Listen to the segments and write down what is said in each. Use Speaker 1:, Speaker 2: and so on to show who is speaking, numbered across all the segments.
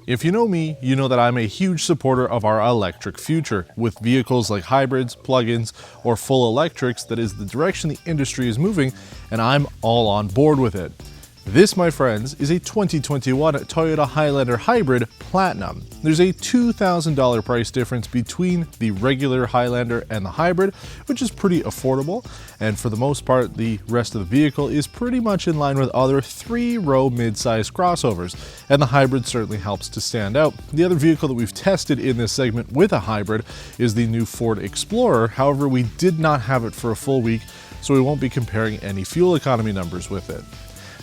Speaker 1: If you know me, you know that I'm a huge supporter of our electric future. With vehicles like hybrids, plug-ins, or full electrics, that is the direction the industry is moving, and I'm all on board with it. This, my friends, is a 2021 Toyota Highlander Hybrid Platinum. There's a $2,000 price difference between the regular Highlander and the Hybrid, which is pretty affordable, and for the most part, the rest of the vehicle is pretty much in line with other three-row mid-size crossovers, and the Hybrid certainly helps to stand out. The other vehicle that we've tested in this segment with a Hybrid is the new Ford Explorer. However, we did not have it for a full week, so we won't be comparing any fuel economy numbers with it.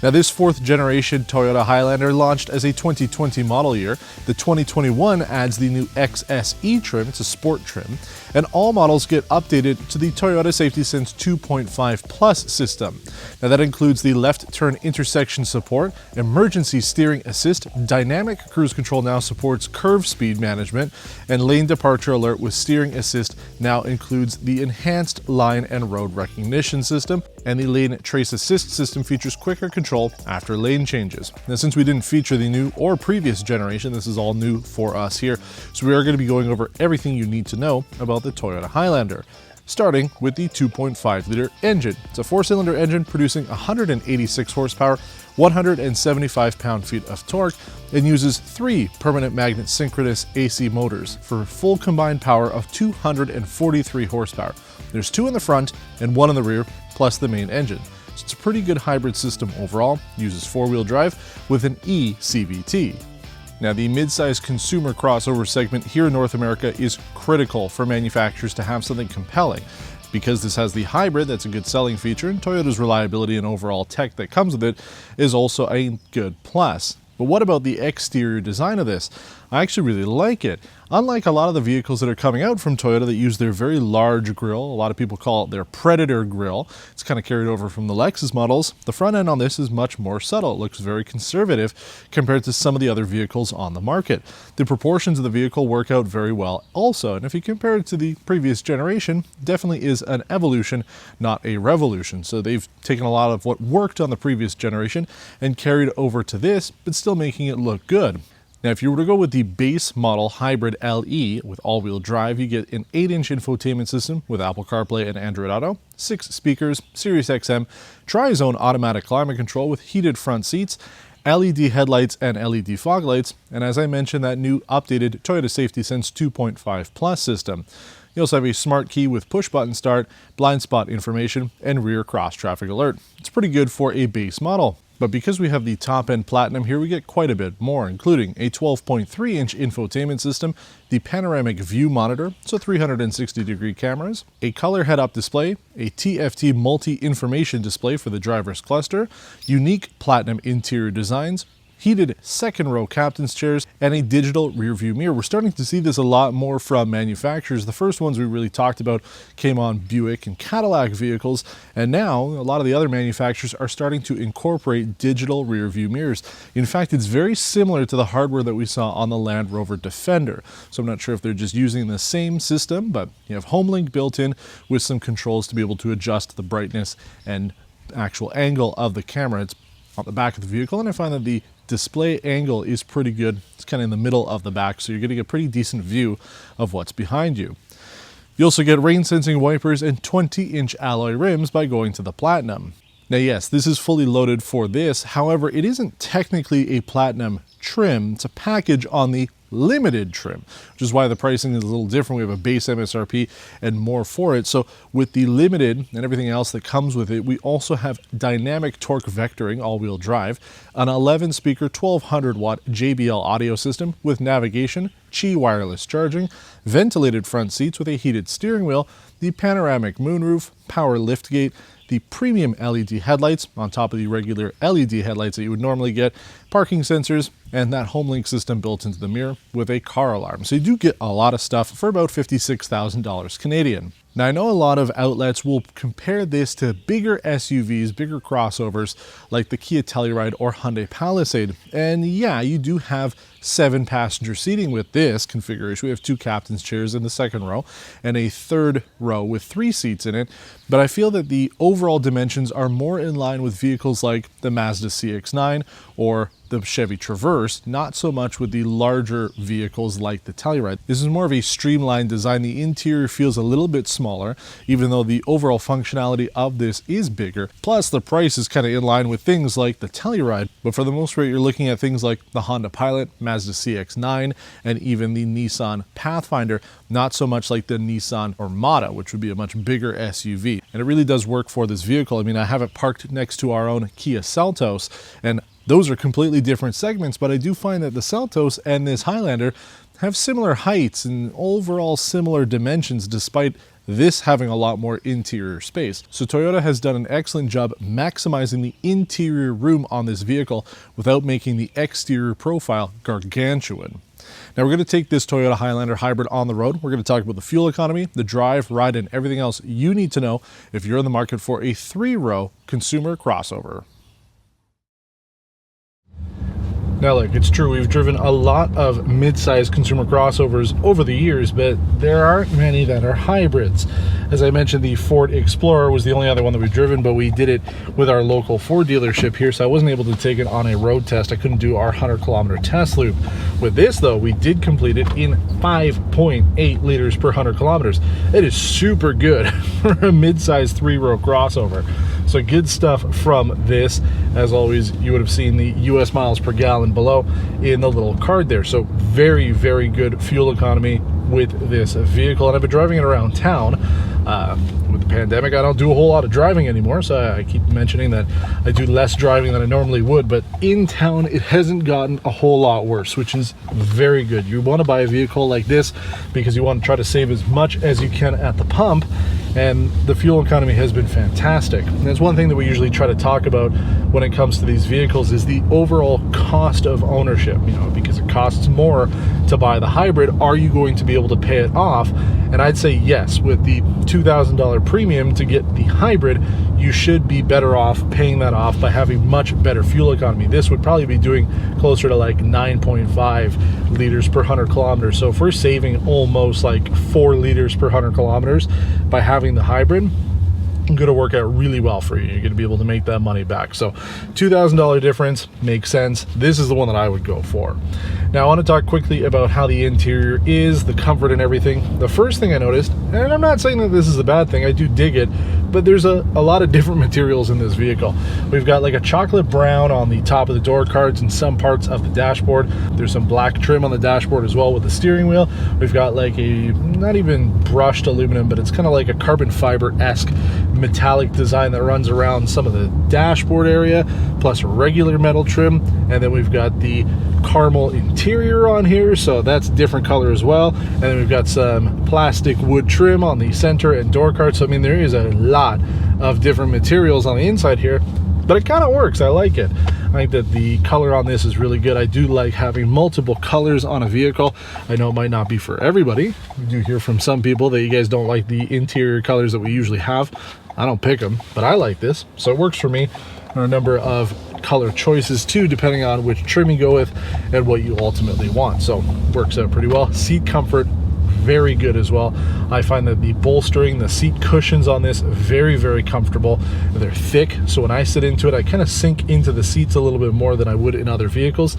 Speaker 1: Now, this fourth generation Toyota Highlander launched as a 2020 model year. The 2021 adds the new XSE trim, it's a sport trim, and all models get updated to the Toyota Safety Sense 2.5 Plus system. Now, that includes the left turn intersection support, emergency steering assist, dynamic cruise control now supports curve speed management, and lane departure alert with steering assist now includes the enhanced line and road recognition system, and the lane trace assist system features quicker control after lane changes. Now, since we didn't feature the new or previous generation, this is all new for us here, so we are going to be going over everything you need to know about the Toyota Highlander. Starting with the 2.5-liter engine. It's a four-cylinder engine producing 186 horsepower, 175 pound-feet of torque, and uses 3 permanent magnet synchronous AC motors for full combined power of 243 horsepower. There's 2 in the front and 1 in the rear, plus the main engine. So it's a pretty good hybrid system overall. Uses 4-wheel drive with an e-CVT. Now, the mid-size consumer crossover segment here in North America is critical for manufacturers to have something compelling. Because this has the hybrid, that's a good selling feature, and Toyota's reliability and overall tech that comes with it is also a good plus. But what about the exterior design of this? I actually really like it. Unlike a lot of the vehicles that are coming out from Toyota that use their very large grille, a lot of people call it their Predator grille. It's kind of carried over from the Lexus models. The front end on this is much more subtle. It looks very conservative compared to some of the other vehicles on the market. The proportions of the vehicle work out very well also, and if you compare it to the previous generation, definitely is an evolution, not a revolution. So they've taken a lot of what worked on the previous generation and carried over to this, but still making it look good. Now, if you were to go with the base model Hybrid LE with all-wheel drive, you get an 8-inch infotainment system with Apple CarPlay and Android Auto, 6 speakers, Sirius XM, tri-zone automatic climate control with heated front seats, LED headlights and LED fog lights, and as I mentioned, that new updated Toyota Safety Sense 2.5 Plus system. You also have a smart key with push-button start, blind spot information, and rear cross-traffic alert. It's pretty good for a base model. But because we have the top-end Platinum here, we get quite a bit more, including a 12.3-inch infotainment system, the panoramic view monitor, so 360-degree cameras, a color head-up display, a TFT multi-information display for the driver's cluster, unique Platinum interior designs, heated second-row captain's chairs, and a digital rear-view mirror. We're starting to see this a lot more from manufacturers. The first ones we really talked about came on Buick and Cadillac vehicles, and now a lot of the other manufacturers are starting to incorporate digital rear-view mirrors. In fact, it's very similar to the hardware that we saw on the Land Rover Defender. So I'm not sure if they're just using the same system, but you have HomeLink built in with some controls to be able to adjust the brightness and actual angle of the camera. It's on the back of the vehicle, and I find that the display angle is pretty good. It's kind of in the middle of the back, so you're getting a pretty decent view of what's behind you. You also get rain sensing wipers and 20-inch alloy rims by going to the Platinum. Now, yes, this is fully loaded for this. However, it isn't technically a Platinum trim. It's a package on the limited trim, which is why the pricing is a little different. We have a base MSRP and more for it. So with the limited and everything else that comes with it, we also have dynamic torque vectoring all-wheel drive, an 11-speaker 1200-watt JBL audio system with navigation, Qi wireless charging, ventilated front seats with a heated steering wheel, the panoramic moonroof, power liftgate, the premium LED headlights on top of the regular LED headlights that you would normally get, parking sensors, and that HomeLink system built into the mirror with a car alarm. So you do get a lot of stuff for about $56,000 Canadian. Now, I know a lot of outlets will compare this to bigger SUVs, bigger crossovers like the Kia Telluride or Hyundai Palisade. And yeah, you do have 7-passenger seating with this configuration. We have 2 captain's chairs in the second row and a third row with 3 seats in it. But I feel that the overall dimensions are more in line with vehicles like the Mazda CX-9 or the Chevy Traverse, not so much with the larger vehicles like the Telluride. This is more of a streamlined design. The interior feels a little bit smaller, even though the overall functionality of this is bigger. Plus, the price is kind of in line with things like the Telluride. But for the most part, you're looking at things like the Honda Pilot, Mazda CX-9, and even the Nissan Pathfinder, not so much like the Nissan Armada, which would be a much bigger SUV. And it really does work for this vehicle. I mean, I have it parked next to our own Kia Seltos, and those are completely different segments, but I do find that the Seltos and this Highlander have similar heights and overall similar dimensions, despite this having a lot more interior space. So Toyota has done an excellent job maximizing the interior room on this vehicle without making the exterior profile gargantuan. Now we're going to take this Toyota Highlander Hybrid on the road. We're going to talk about the fuel economy, the drive, ride, and everything else you need to know if you're in the market for a 3-row consumer crossover. Now look, it's true, we've driven a lot of mid-sized consumer crossovers over the years, but there aren't many that are hybrids. As I mentioned, the Ford Explorer was the only other one that we've driven, but we did it with our local Ford dealership here, so I wasn't able to take it on a road test. I couldn't do our 100-kilometer test loop. With this, though, we did complete it in 5.8 liters per 100 kilometers. It is super good for a mid-sized 3-row crossover. So good stuff from this. As always, you would have seen the US miles per gallon below in the little card there. So very, very good fuel economy with this vehicle. And I've been driving it around town. With the pandemic, I don't do a whole lot of driving anymore, so I keep mentioning that I do less driving than I normally would, but in town it hasn't gotten a whole lot worse, which is very good. You want to buy a vehicle like this because you want to try to save as much as you can at the pump, and the fuel economy has been fantastic. And that's one thing that we usually try to talk about when it comes to these vehicles is the overall cost of ownership, because it costs more to buy the hybrid. Are you going to be able to pay it off? And I'd say yes. With the $2,000 premium to get the hybrid, you should be better off paying that off by having much better fuel economy. This would probably be doing closer to like 9.5 liters per 100 kilometers. So if we're saving almost like 4 liters per 100 kilometers by having the hybrid, going to work out really well for you. You're going to be able to make that money back. So $2,000 difference makes sense. This is the one that I would go for. Now I want to talk quickly about how the interior is, the comfort and everything. The first thing I noticed, and I'm not saying that this is a bad thing, I do dig it, but there's a lot of different materials in this vehicle. We've got like a chocolate brown on the top of the door cards and some parts of the dashboard. There's some black trim on the dashboard as well with the steering wheel. We've got like a, not even brushed aluminum, but it's kind of like a carbon fiber-esque metallic design that runs around some of the dashboard area, plus regular metal trim. And then we've got the caramel interior on here, so that's different color as well. And then we've got some plastic wood trim on the center and door cards. So I mean, there is a lot of different materials on the inside here, but it kind of works. I like it. I think that the color on this is really good. I do like having multiple colors on a vehicle. I know it might not be for everybody. We do hear from some people that you guys don't like the interior colors that we usually have. I don't pick them, but I like this, so it works for me. There are a number of color choices too, depending on which trim you go with and what you ultimately want. So works out pretty well. Seat comfort, very good as well. I find that the bolstering, the seat cushions on this, very, very comfortable. They're thick, so when I sit into it, I kind of sink into the seats a little bit more than I would in other vehicles.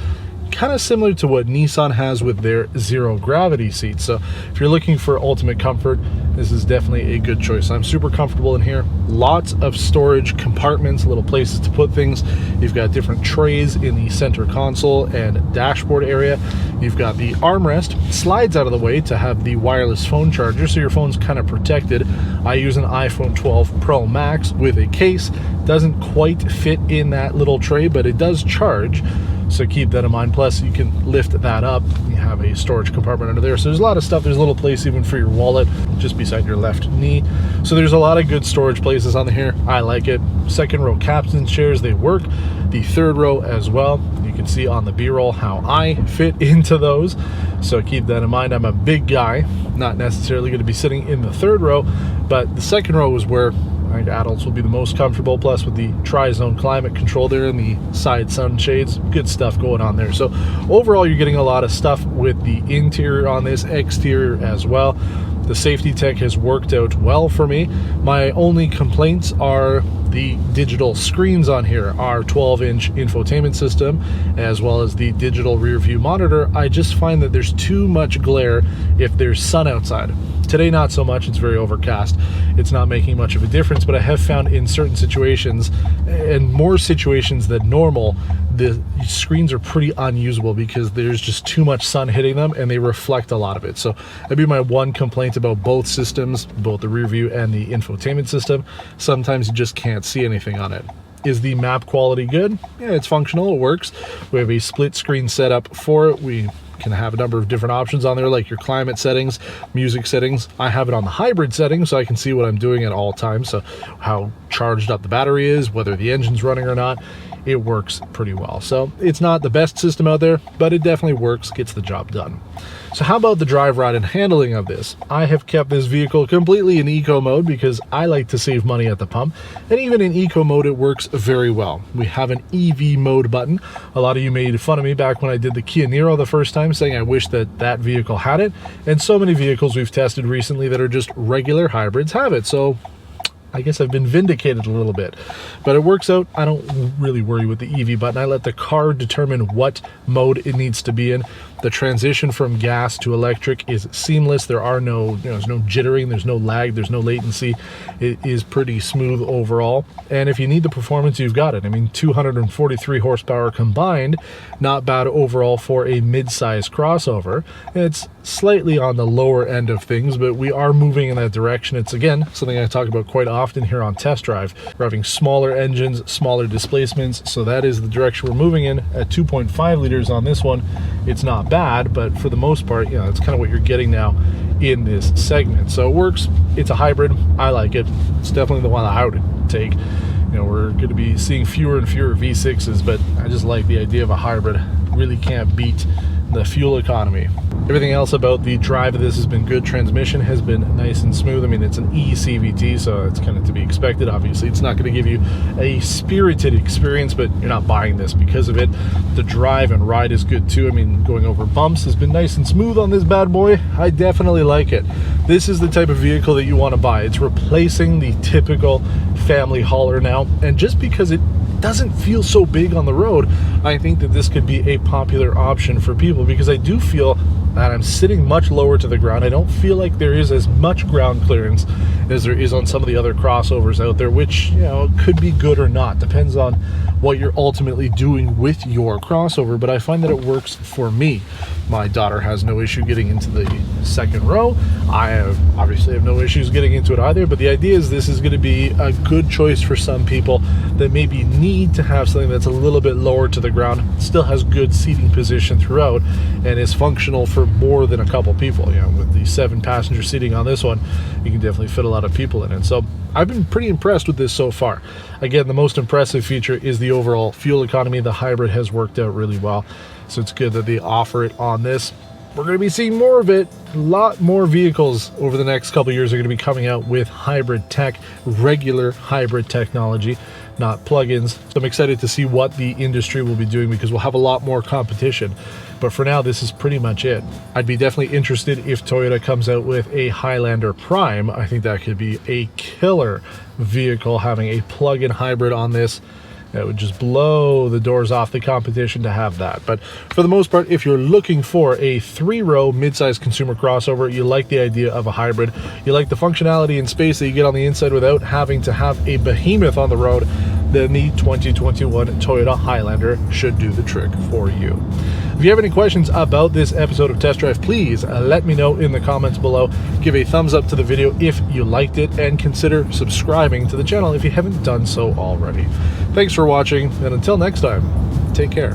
Speaker 1: Kind of similar to what Nissan has with their zero gravity seats. So if you're looking for ultimate comfort, this is definitely a good choice. I'm super comfortable in here. Lots of storage compartments, little places to put things. You've got different trays in the center console and dashboard area. You've got the armrest, slides out of the way to have the wireless phone charger, so your phone's kind of protected. I use an iPhone 12 Pro Max with a case. Doesn't quite fit in that little tray, but it does charge. So keep that in mind. Plus you can lift that up. You have a storage compartment under there. So there's a lot of stuff. There's a little place even for your wallet just beside your left knee. So there's a lot of good storage places on here. I like it. Second row captain's chairs, they work. The third row as well. You can see on the B-roll how I fit into those. So keep that in mind. I'm a big guy, not necessarily going to be sitting in the third row, but the second row is where I think adults will be the most comfortable, plus with the tri-zone climate control there and the side sunshades, good stuff going on there. So overall, you're getting a lot of stuff with the interior on this, exterior as well. The safety tech has worked out well for me. My only complaints are the digital screens on here, our 12-inch infotainment system, as well as the digital rear view monitor. I just find that there's too much glare if there's sun outside. Today, not so much. It's very overcast. It's not making much of a difference, but I have found in certain situations, and more situations than normal, the screens are pretty unusable because there's just too much sun hitting them and they reflect a lot of it. So that'd be my one complaint about both systems, both the rear view and the infotainment system. Sometimes you just can't see anything on it. Is the map quality good? Yeah, it's functional, it works. We have a split screen setup for it. We can have a number of different options on there, like your climate settings, music settings. I have it on the hybrid setting so I can see what I'm doing at all times, so how charged up the battery is, whether the engine's running or not. It works pretty well. So it's not the best system out there, but it definitely works, gets the job done. So how about the drive, ride, and handling of this? I have kept this vehicle completely in eco mode because I like to save money at the pump, and even in eco mode it works very well. We have an EV mode button. A lot of you made fun of me back when I did the Kia Niro the first time, saying I wish that vehicle had it, and so many vehicles we've tested recently that are just regular hybrids have it. So I guess I've been vindicated a little bit, but it works out. I don't really worry with the EV button. I let the car determine what mode it needs to be in. The transition from gas to electric is seamless. There are no, there's no jittering, there's no lag, there's no latency. It is pretty smooth overall. And if you need the performance, you've got it. I mean, 243 horsepower combined, not bad overall for a mid-size crossover. It's slightly on the lower end of things, but we are moving in that direction. It's, again, something I talk about quite often here on Test Drive. We're having smaller engines, smaller displacements, so that is the direction we're moving in. At 2.5 liters on this one, it's not bad, but for the most part, it's kind of what you're getting now in this segment. So it works. It's a hybrid. I like it. It's definitely the one that I would take. We're going to be seeing fewer and fewer V6s, but I just like the idea of a hybrid. Really can't beat the fuel economy. Everything else about the drive of this has been good. Transmission has been nice and smooth. I mean, it's an e-CVT, so it's kind of to be expected. Obviously, it's not going to give you a spirited experience, but you're not buying this because of it. The drive and ride is good too. I mean, going over bumps has been nice and smooth on this bad boy. I definitely like it. This is the type of vehicle that you want to buy. It's replacing the typical family hauler now, and just because it doesn't feel so big on the road, I think that this could be a popular option for people, because I do feel that I'm sitting much lower to the ground. I don't feel like there is as much ground clearance as there is on some of the other crossovers out there, which could be good or not, depends on what you're ultimately doing with your crossover, but I find that it works for me. My daughter has no issue getting into the second row. I obviously have no issues getting into it either, but the idea is this is going to be a good choice for some people that maybe need to have something that's a little bit lower to the ground, still has good seating position throughout, and is functional for more than a couple people. With the 7-passenger seating on this one, you can definitely fit a lot of people in it. So I've been pretty impressed with this so far. Again, the most impressive feature is the overall fuel economy. The hybrid has worked out really well, so it's good that they offer it on this. We're going to be seeing more of it. A lot more vehicles over the next couple of years are going to be coming out with hybrid tech, regular hybrid technology, not plugins. So I'm excited to see what the industry will be doing, because we'll have a lot more competition. But for now, this is pretty much it. I'd be definitely interested if Toyota comes out with a Highlander Prime. I think that could be a killer vehicle, having a plug-in hybrid on this. That would just blow the doors off the competition to have that. But for the most part, if you're looking for a 3-row mid-size consumer crossover, you like the idea of a hybrid, you like the functionality and space that you get on the inside without having to have a behemoth on the road, then the 2021 Toyota Highlander should do the trick for you. If you have any questions about this episode of Test Drive, please let me know in the comments below. Give a thumbs up to the video if you liked it, and consider subscribing to the channel if you haven't done so already. Thanks for watching, and until next time, take care.